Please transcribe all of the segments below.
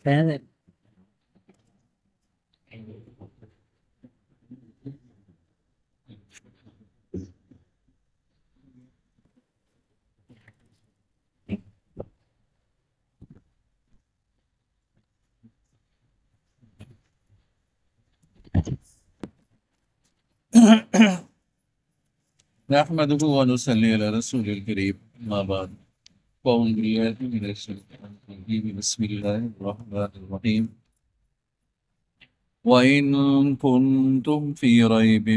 فعلا. نحمده ونصلي على رسول الكريم ما بعد أعوذ بالله من الشيطان الرجيم بسم الله الرحمن الرحيم وإن كنتم في ريب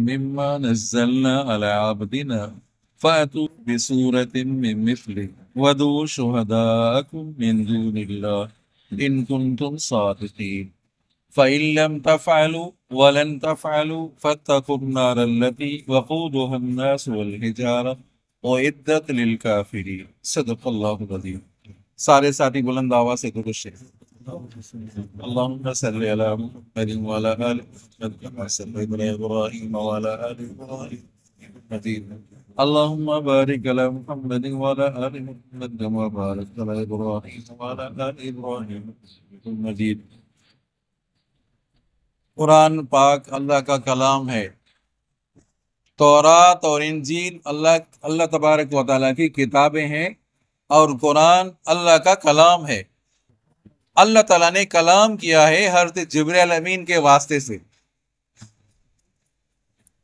مما نزلنا على عبدنا فأتوا بسورة من مثله وادعوا شهداءكم من دون الله إن كنتم صادقين فإن لم تفعلوا ولن تفعلوا فاتقوا النار التي وقودها الناس والحجارة أعدت للكافرين صدق الله العظيم. سارے ساتھی بلند آواز سے درود شریف. اللهم صل على محمد وعلى آل محمد كما صليت على إبراهيم وعلى آل إبراهيم مجيد. اللهم بارك على محمد وعلى آل محمد كما باركت على إبراهيم وعلى آل إبراهيم مجيد. قرآن پاک اللہ کا کلام ہے. تورات اور انجیل اللہ تبارک و تعالیٰ کی کتابیں ہیں اور قرآن اللہ کا کلام ہے. اللہ تعالیٰ نے کلام کیا ہے حضرت جبرائیل امین کے واسطے سے.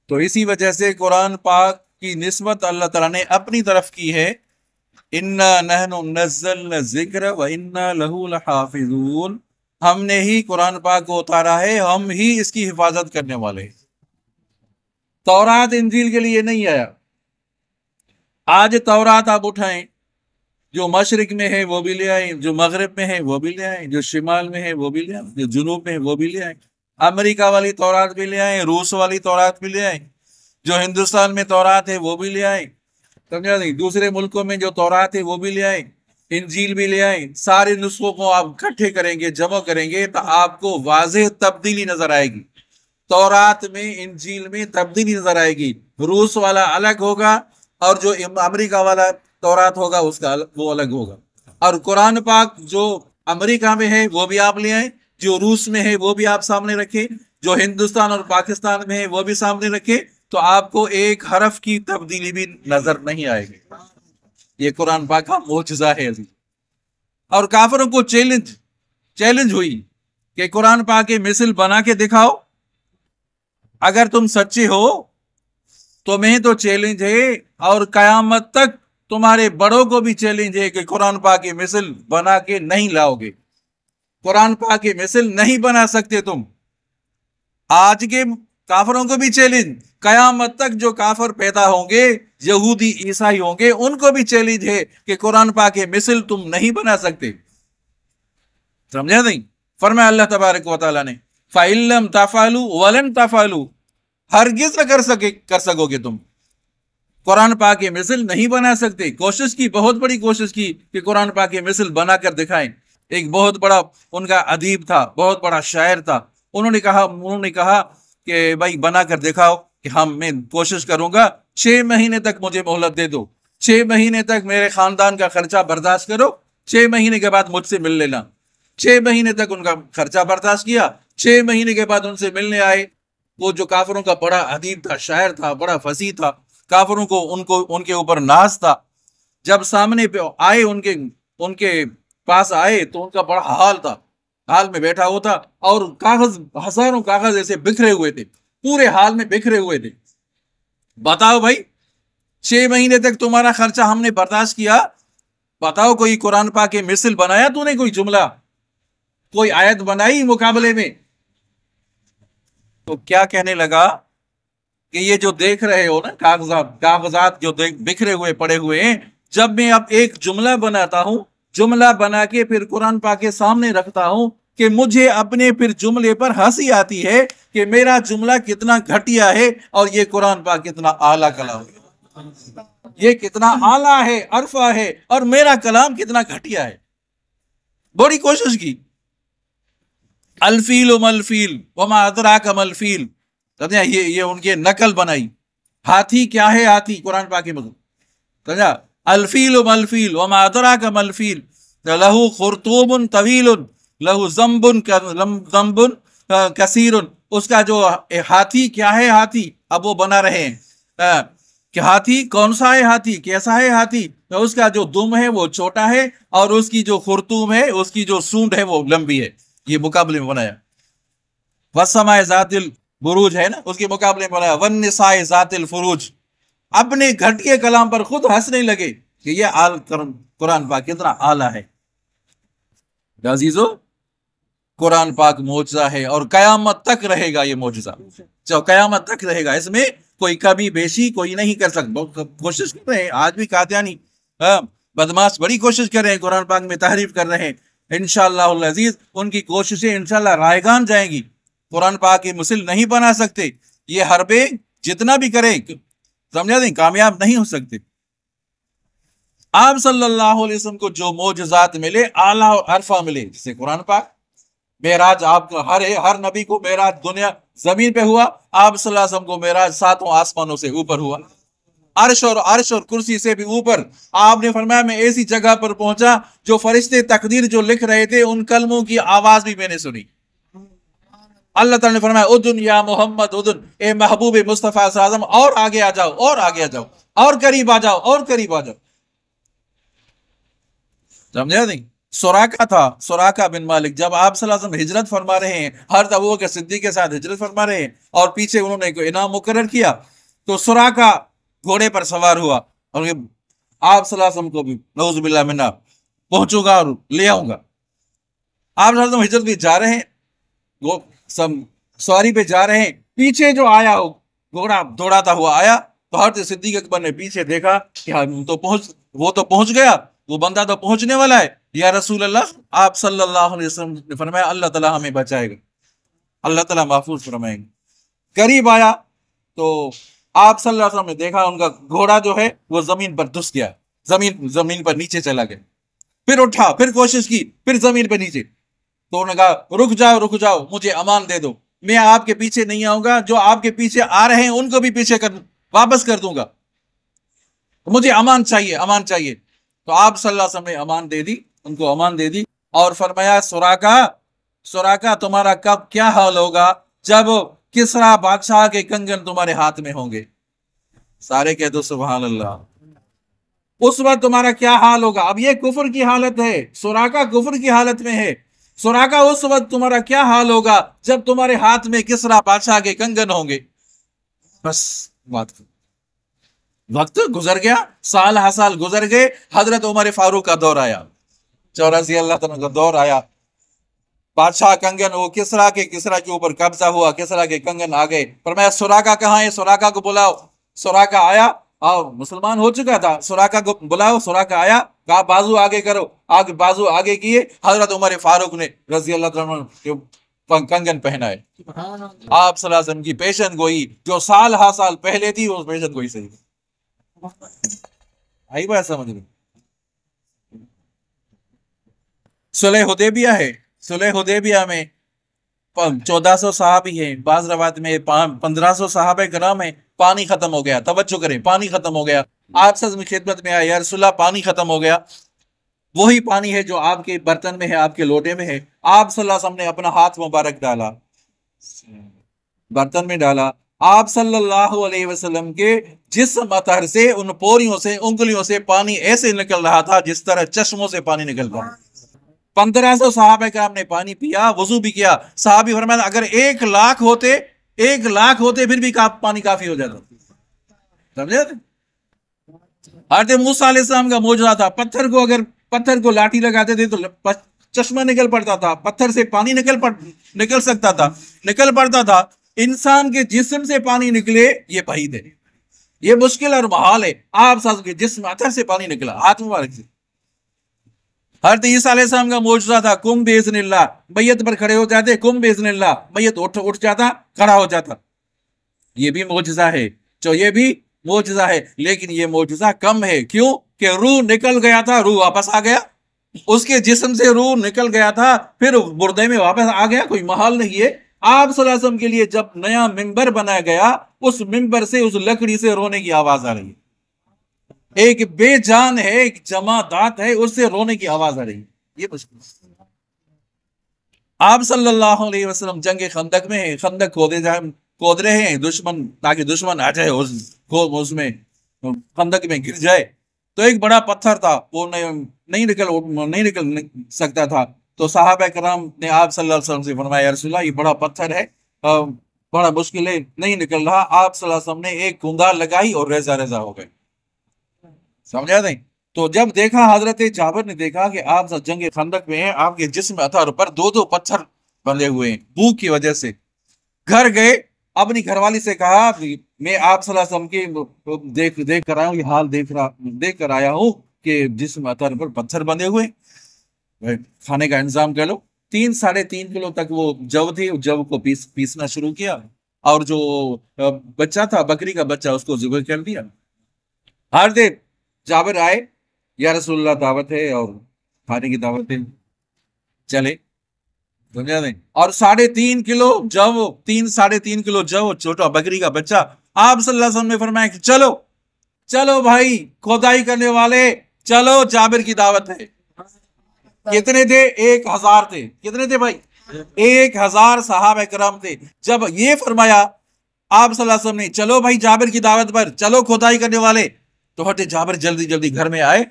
تو اسی وجہ سے قرآن پاک کی نسبت اللہ تعالیٰ نے اپنی طرف کی ہے. اِنَّا نَحْنُ نَزَّلْنَا الذِّكْرَ وَإِنَّا لَهُ لَحَافِظُونَ. ہم نے ہی قرآن پاک کو اتارا ہے، ہم ہی اس کی حفاظت کرنے والے ہیں. تورات انجیل کے لیے نہیں آیا. آج تورات آپ اٹھائیں، جو مشرق میں ہے وہ بھی لے آئیں، جو مغرب میں ہے وہ بھی لے آئیں، جو شمال میں ہے وہ بھی لے آئیں، جو جنوب میں ہے وہ بھی لے آئیں. امریکہ والی تورات بھی لے آئیں، روس والی تورات بھی لے آئیں، جو ہندوستان میں تورات ہے وہ بھی لے آئیں، سمجھا نہیں، دوسرے ملکوں میں جو تورات ہے وہ بھی لے آئیں، انجیل بھی لے آئیں. سارے نسخوں کو آپ اکٹھے کریں گے، جمع کریں گے تو آپ کو واضح تبدیلی نظر آئے گی. تورات میں انجیل میں تبدیلی نظر آئے گی. روس والا الگ ہوگا اور جو امریکہ والا تورات ہوگا اس کا وہ الگ ہوگا. اور قرآن پاک جو امریکہ میں ہے وہ بھی آپ لے آئیں، جو روس میں ہے وہ بھی آپ سامنے رکھیں، جو ہندوستان اور پاکستان میں ہے وہ بھی سامنے رکھیں، تو آپ کو ایک حرف کی تبدیلی بھی نظر نہیں آئے گی. یہ قرآن پاک کا معجزہ ہے. اور کافروں کو چیلنج ہوئی کہ قرآن پاک کی مثل بنا کے دکھاؤ. اگر تم سچے ہو تو میں تو چیلنج ہے، اور قیامت تک تمہارے بڑوں کو بھی چیلنج ہے کہ قرآن پاک کی مثل بنا کے نہیں لاؤ گے. قرآن پاک کی مثل نہیں بنا سکتے تم. آج کے کافروں کو بھی چیلنج، قیامت تک جو کافر پیدا ہوں گے، یہودی عیسائی ہوں گے، ان کو بھی چیلنج ہے کہ قرآن پاک کی مثل تم نہیں بنا سکتے. سمجھا نہیں؟ فرمایا اللہ تبارک و تعالیٰ نے فَإِن لَمْ تَفْعَلُوا وَلَن تَفْعَلُوا. ہرگز نہ کر سکو گے تم. قرآن پاک کی مثل نہیں بنا سکتے. کوشش کی، بہت بڑی کوشش کی کہ قرآن پاک کی مثل بنا کر دکھائیں. ایک بہت بڑا ان کا ادیب تھا، بہت بڑا شاعر تھا. انہوں نے کہا کہ بھائی بنا کر دکھاؤ. کہ میں کوشش کروں گا، 6 مہینے تک مجھے مہلت دے دو، 6 مہینے تک میرے خاندان کا خرچہ برداشت کرو، 6 مہینے کے بعد مجھ سے مل لینا. 6 مہینے تک ان کا خرچہ برداشت کیا. 6 مہینے کے بعد ان سے ملنے آئے. وہ جو کافروں کا بڑا ادیب تھا، شاعر تھا، بڑا فصیح تھا، کافروں کو ان کے اوپر ناز تھا. جب سامنے پہ آئے، ان کے پاس آئے تو ان کا بڑا حال میں بیٹھا ہوا تھا، اور ہزاروں کاغذ ایسے بکھرے ہوئے تھے، پورے حال میں بکھرے ہوئے تھے. بتاؤ بھائی، 6 مہینے تک تمہارا خرچہ ہم نے برداشت کیا، بتاؤ کوئی قرآن پاک کی مثل بنایا تو نے؟ کوئی جملہ، کوئی آیت بنائی مقابلے میں؟ تو کیا کہنے لگا کہ یہ جو دیکھ رہے ہو نا کاغذات جو بکھرے ہوئے پڑے ہوئے ہیں، جب میں اب ایک جملہ بناتا ہوں، جملہ بنا کے پھر قرآن پاک کے سامنے رکھتا ہوں، کہ مجھے اپنے پھر جملے پر ہنسی آتی ہے کہ میرا جملہ کتنا گھٹیا ہے اور یہ قرآن پاک کتنا اعلیٰ کلام ہے، یہ کتنا اعلیٰ ہے، عرفہ ہے، اور میرا کلام کتنا گھٹیا ہے. بڑی کوشش کی. الفیل ملفیل وما ادراک ملفیل، یہ ان کے نقل بنائی. ہاتھی کیا ہے؟ ہاتھی قرآن پاک کی الفیل ملفیل وما ادراک ملفیل لہو خرطوم طویل لہو ذنبن کثیر، اس کا جو ہاتھی کیا ہے، ہاتھی اب وہ بنا رہے ہیں کہ ہاتھی کون سا ہے، ہاتھی کیسا ہے، ہاتھی اس کا جو دم ہے وہ چھوٹا ہے اور اس کی جو خرطوم ہے، اس کی جو سونڈ ہے وہ لمبی ہے. یہ مقابلے میں بنایا. والسماء ذات البروج ہے نا، اس کے مقابلے میں بنایا والنساء ذات الفروج. اپنے گھٹکے کلام پر خود ہنسنے لگے کہ یہ قرآن پاک کتنا اعلیٰ ہے. عزیزو قرآن پاک معجزہ ہے اور قیامت تک رہے گا. یہ معجزہ جو قیامت تک رہے گا، اس میں کوئی کمی بیشی کوئی نہیں کر سکتا. کوشش کر رہے ہیں آج بھی قادیانی بدماش بڑی کوشش کر رہے ہیں، قرآن پاک میں تحریف کر رہے ہیں. انشاءاللہ العزیز ان کی کوششیں انشاءاللہ رائگان جائیں گی. قرآن پاک کی مسل نہیں بنا سکتے. یہ حربے جتنا بھی کریں سمجھا دیں کامیاب نہیں ہو سکتے. آپ صلی اللہ علیہ وسلم کو جو معجزات ملے اعلیٰ اور عرفہ ملے، جسے قرآن پاک معراج، آپ کو ہر نبی کو معراج دنیا زمین پہ ہوا، آپ صلی اللہ علیہ وسلم کو معراج ساتوں آسمانوں سے اوپر ہوا، عرش اور کرسی سے بھی اوپر. آپ نے فرمایا میں ایسی جگہ پر پہنچا جو فرشتے تقدیر جو لکھ رہے تھے ان کلموں کی آواز بھی میں نے سنی. اللہ تعالیٰ نے فرمایا ادن یا محمد ادن، اے محبوب مصطفیٰ اعظم، اور آگے آ جاؤ، اور آگے آ جاؤ، اور قریب آ جاؤ، اور قریب آ جاؤ. سمجھا نہیں؟ سراقہ تھا، سراقہ بن مالک، جب آپ صلی اللہ علیہ وسلم ہجرت فرما رہے ہیں، حضرت ابوبکر صدیق کے ساتھ ہجرت فرما رہے ہیں اور پیچھے انہوں نے کوئی انعام مقرر کیا، تو سراقہ گھوڑے پر سوار ہوا اور آپ صلی اللہ علیہ وسلم کو بھی نعوذ باللہ منہ پہنچوں گا اور لے آؤں گا. آپ صلی اللہ علیہ وسلم ہجرت بھی جا رہے ہیں، وہ سب سواری پہ جا رہے ہیں، پیچھے جو آیا ہو گھوڑا دوڑاتا ہوا آیا تو حضرت صدیق اکبر نے پیچھے دیکھا کہ وہ تو پہنچ گیا، وہ بندہ تو پہنچنے والا ہے. یا رسول اللہ، آپ صلی اللہ علیہ وسلم نے فرمایا اللہ تعالیٰ ہمیں بچائے گا، اللہ تعالیٰ محفوظ فرمائیں گے. قریب آیا تو آپ صلی اللہ علیہ وسلم نے دیکھا ان کا گھوڑا جو ہے وہ زمین پر دھس گیا، زمین پر نیچے چلا گیا. پھر اٹھا، پھر کوشش کی، پھر زمین پر نیچے. تو انہوں نے کہا رک جاؤ مجھے امان دے دو، میں آپ کے پیچھے نہیں آؤں گا، جو آپ کے پیچھے آ رہے ہیں ان کو بھی پیچھے واپس کر دوں گا، مجھے امان چاہیے. تو آپ صلی اللہ علیہ وسلم نے امان دے دی، ان کو امان دے دی اور فرمایا سراقہ تمہارا کب کیا حال ہوگا جب کسرا بادشاہ کے کنگن تمہارے ہاتھ میں ہوں گے. سارے کہہ دو سبحان اللہ. اس وقت تمہارا کیا حال ہوگا. اب یہ کفر کی حالت ہے، سراقہ کفر کی حالت میں ہے. سراقہ اس وقت تمہارا کیا حال ہوگا جب تمہارے ہاتھ میں کسرا بادشاہ کے کنگن ہوں گے. بس وقت گزر گیا، سال ہر سال گزر گئے. حضرت عمر فاروق کا دور آیا، 84 اللہ تعالیٰ کا دور آیا. بادشاہ کنگن، وہ کسرا کے اوپر قبضہ ہوا، کسرا کے کنگن آ گئے. فرمایا سراقہ کہاں ہے، سراقہ کو بلاؤ. سراقہ آیا اور مسلمان ہو چکا تھا. سراقہ کو بلاؤ. سراقہ آیا، کہا بازو آگے کرو، بازو آگے کیے. حضرت عمر فاروق نے رضی اللہ تعالیٰ کنگن پہنائے. آپ صلی اللہ علیہ وسلم کی پیشن گوئی جو سال ہر سال پہلے تھی، وہ پیشن گوئی صحیح آئی بات سمجھ میں. صلح حدیبیہ ہے، صلح حدیبیہ میں 1400 صحابی ہیں، بعض روایت میں 1500 صحابہ کرام ہیں. پانی ختم ہو گیا، توجہ کریں، پانی ختم ہو گیا. آپ سب خدمت میں آئے، یا رسول اللہ پانی ختم ہو گیا. وہی پانی ہے جو آپ کے برتن میں ہے، آپ کے لوٹے میں ہے. آپ صلی اللہ علیہ وسلم نے اپنا ہاتھ مبارک ڈالا، برتن میں ڈالا. آپ صلی اللہ علیہ وسلم کے جسم اطہر سے، ان پوریوں سے، انگلیوں سے پانی ایسے نکل رہا تھا جس طرح چشموں سے پانی نکلتا. 1500 صحابہ کرام نے پانی پیا، وضو بھی کیا. صحابی فرمایا اگر 1 لاکھ ہوتے پھر بھی پانی کافی ہو جاتا. سمجھے؟ حضرت موسیٰ علیہ السلام کا معجزہ تھا. پتھر کو لاٹھی لگاتے تھے تو چشمہ نکل پڑتا تھا، پتھر سے پانی نکل سکتا تھا، نکل پڑتا تھا. انسان کے جسم سے پانی نکلے یہ بعید ہے، یہ مشکل اور محال ہے. آپ صاحب کے جسم اطہر سے پانی نکلا، ہاتھ مبارک سے. حضرت عیسیٰ علیہ السلام کا معجزہ تھا، کم باذن اللہ، میت پر کھڑے ہو جاتے، کم باذن اللہ، میت اٹھ جاتا، کھڑا ہو جاتا. یہ بھی معجزہ ہے، یہ بھی معجزہ ہے، لیکن یہ معجزہ کم ہے. کیوں کہ روح نکل گیا تھا، روح واپس آ گیا. اس کے جسم سے روح نکل گیا تھا، پھر مردے میں واپس آ گیا، کوئی محال نہیں ہے. آپ صلی اللہ علیہ وسلم کے لیے جب نیا منبر بنایا گیا، اس منبر سے، اس لکڑی سے رونے کی آواز آ رہی ہے. ایک بے جان ہے، ایک جمادات ہے، اس سے رونے کی آواز آ رہی ہے. یہ مشکل آپ صلی اللہ علیہ وسلم جنگ خندق میں ہیں، خندق کھود رہے ہیں دشمن، تاکہ دشمن آ جائے اس میں خندق میں گر جائے. تو ایک بڑا پتھر تھا، وہ نہیں نکل سکتا تھا. تو صحابہ کرام نے آپ صلی اللہ علیہ وسلم سے فرمایا یا رسول اللہ یہ بڑا پتھر ہے، بڑا مشکل ہے، نہیں نکل رہا. آپ صلی اللہ علیہ وسلم نے ایک کنگال لگائی اور ریزہ ریزہ ہو گئے. سمجھا نہیں؟ تو جب دیکھا حضرت جابر نے دیکھا کہ آپ جنگ خندق میں ہیں، آپ کے جسم اطہر پر دو پتھر بندھے ہوئے ہیں بھوک کی وجہ سے. گھر گئے، اپنی گھر والی سے کہا میں آپ صلی اللہ علیہ وسلم کی دیکھ کر آیا ہوں، یہ حال دیکھ کر آیا ہوں کہ جسم اطہر پر پتھر بندھے ہوئے، کھانے کا انتظام کر لو. 3-3.5 کلو تک وہ جو تھی، جو کو پیسنا شروع کیا، اور جو بچہ تھا بکری کا بچہ اس کو ذبح کر دیا. ہر دن جابر آئے، یا رسول اللہ دعوت ہے اور کھانے کی دعوت ہے، چلے. سمجھا نہیں؟ اور 3.5 کلو جو، 3-3.5 کلو جو، چھوٹا بکری کا بچہ. آپ صلی اللہ علیہ وسلم نے فرمایا کہ چلو بھائی کھدائی کرنے والے، چلو جابر کی دعوت ہے. کتنے تھے؟ 1000 تھے. کتنے تھے بھائی؟ 1000 صحابہ کرام تھے. جب یہ فرمایا آپ صلی اللہ علیہ وسلم نے چلو بھائی جابر کی دعوت پر، چلو کھدائی کرنے والے، تو ہٹے. جابر جلدی گھر میں آئے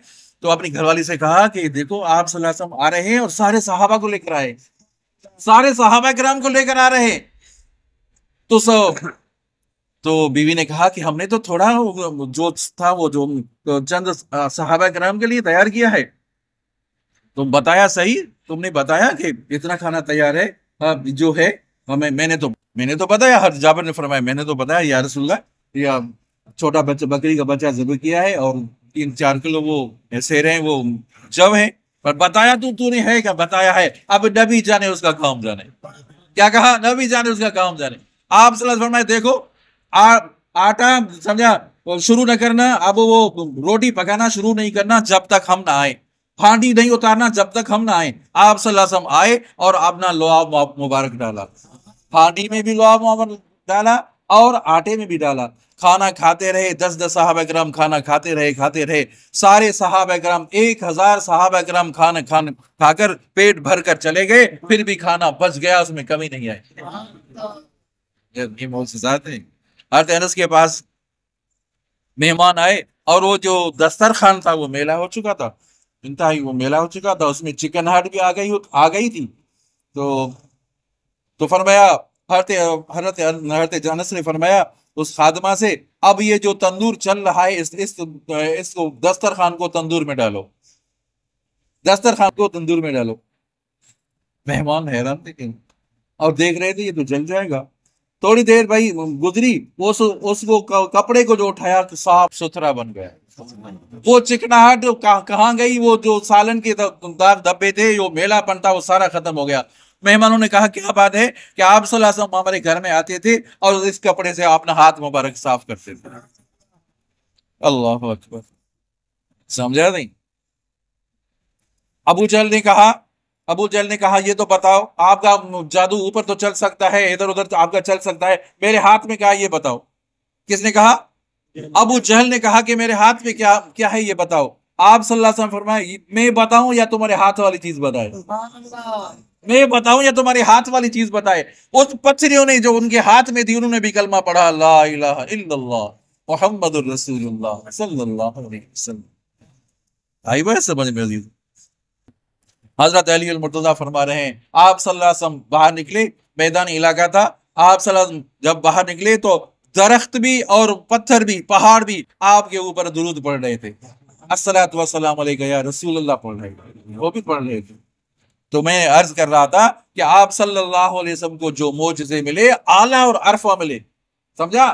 تو اپنی گھر والی سے کہا کہ دیکھو آپ صلی اللہ علیہ وسلم آ رہے ہیں اور سارے صحابہ کو لے کر آئے، سارے صحابہ کرام کو لے کر آ رہے ہیں. تو بیوی نے کہا کہ ہم نے تو تھوڑا جو تھا وہ جو چند صحابہ کرام کے لیے تیار کیا ہے. تم بتایا صحیح، تم نے بتایا کہ اتنا کھانا تیار ہے جو ہے ہمیں. میں نے تو بتایا. ہر جابر نے فرمایا میں نے تو بتایا یا رسول اللہ، یا چھوٹا بچہ بکری کا بچہ ذبح کیا ہے، اور 3-4 کلو وہ ایسے رہے وہ جو ہیں، پر بتایا تو نے ہے کیا؟ بتایا ہے. اب نبی جانے اس کا کام جانے. کیا کہا؟ نبی جانے اس کا کام جانے. آپ صلی اللہ علیہ وسلم فرمائے دیکھو آٹا سمجھا شروع نہ کرنا، اب وہ روٹی پکانا شروع نہیں کرنا جب تک ہم نہ آئے، ہانڈی نہیں اتارنا جب تک ہم نہ آئے. آپ صلی اللہ علیہ وسلم آئے اور اپنا لعاب مبارک ڈالا، ہانڈی میں بھی لعاب مبارک ڈالا اور آٹے میں بھی ڈالا. کھانا کھاتے رہے. 10 صحابہ کرام کھانا کھاتے رہے. سارے صحابہ کرام 1000 صحابہ کرام کھانا کھا کر پیٹ بھر کر چلے گئے، پھر بھی کھانا بچ گیا، اس میں کمی نہیں آئی. یہ معجزات ہیں. حضرت انس کے پاس مہمان آئے اور وہ جو دسترخوان تھا وہ میلا ہو چکا تھا، انتہائی وہ میلا ہو چکا تھا. اس میں چکن ہارٹ بھی آ گئی تھی. تو فرمایا حضرت انس نے فرمایا اس خادمہ سے، اب یہ جو تندور چل رہا ہے اس کو دسترخوان کو تندور میں ڈالو، دسترخوان کو تندور میں ڈالو. مہمان حیران تھے اور دیکھ رہے تھے یہ تو جل جائے گا. تھوڑی دیر بھائی گزری، اس کو کپڑے کو جو اٹھایا صاف ستھرا بن گیا. وہ چکناہٹ کہاں گئی؟ وہ جو سالن کے دبے تھے، جو میلا پن تھا، وہ سارا ختم ہو گیا. مہمانوں نے کہا کیا بات ہے؟ کہ آپ صلی اللہ علیہ وسلم ہمارے گھر میں آتے تھے اور اس کپڑے سے اپنا ہاتھ مبارک صاف کرتے تھے. اللہ اکبر. سمجھا نہیں؟ ابو جہل نے کہا یہ تو بتاؤ، آپ کا جادو اوپر تو چل سکتا ہے، ادھر ادھر آپ کا چل سکتا ہے، میرے ہاتھ میں کیا ہے یہ بتاؤ. کس نے کہا؟ ابو جہل نے کہا کہ میرے ہاتھ میں کیا ہے یہ بتاؤ. آپ صلی اللہ علیہ وسلم فرمائے میں بتاؤں یا تمہارے ہاتھ والی چیز بتائے؟ میں بتاؤں یا تمہارے ہاتھ والی چیز بتائے؟ اس پچریوں نے جو ان کے ہاتھ میں تھی انہوں نے بھی کلمہ پڑھا، لا الہ الا اللہ محمد الرسول اللہ صلی اللہ علیہ وسلم. آئی بات سمجھ میں؟ عزیز حضرت علی المرتضیٰ فرما رہے ہیں آپ صلی اللہ علیہ وسلم باہر نکلے، میدانی علاقہ تھا. آپ صلی اللہ علیہ وسلم جب باہر نکلے تو درخت بھی اور پتھر بھی پہاڑ بھی آپ کے اوپر درود پڑھ رہے تھے. الصلاۃ والسلام علیکہ یا رسول اللہ پڑھ رہے تھے، وہ بھی پڑھ رہے تھے. تو میں عرض کر رہا تھا کہ آپ صلی اللہ علیہ وسلم کو جو معجزے ملے اعلیٰ اور عرفہ ملے. سمجھا؟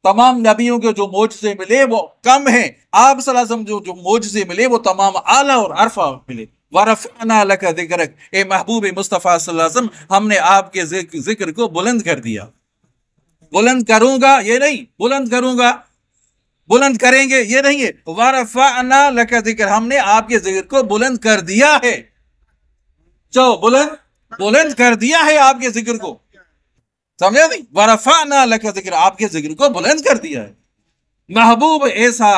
تمام نبیوں کے جو معجزے ملے وہ کم ہیں، آپ صلی اللہ علیہ وسلم جو معجزے ملے وہ تمام اعلیٰ اور عرفہ ملے. وَرَفَعْنَا لَكَ ذِكْرَكَ، اے محبوب مصطفیٰ صلی اللہ علیہ وسلم ہم نے آپ کے ذکر کو بلند کر دیا. بلند کروں گا یہ نہیں، بلند کروں گا، بلند کریں گے یہ نہیں ہے. وَرَفَعْنَا لَكَ ذِكْرَكَ، ہم نے آپ کے ذکر کو بلند کر دیا ہے. بلند کر دیا ہے آپ کے ذکر کو. سمجھا نہیں؟ وَرَفَعْنَا لَكَ ذِكْرَكَ، آپ کے ذکر کو بلند کر دیا ہے. محبوب ایسا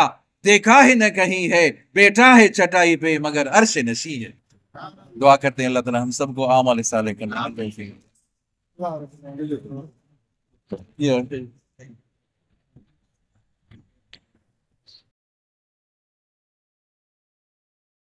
دیکھا ہی نہ کہیں ہے، بیٹھا ہے چٹائی پہ مگر عرش نشیں ہے. دعا کرتے ہیں اللہ تعالیٰ ہم سب کو اعمال صالح کرنے کی توفیق۔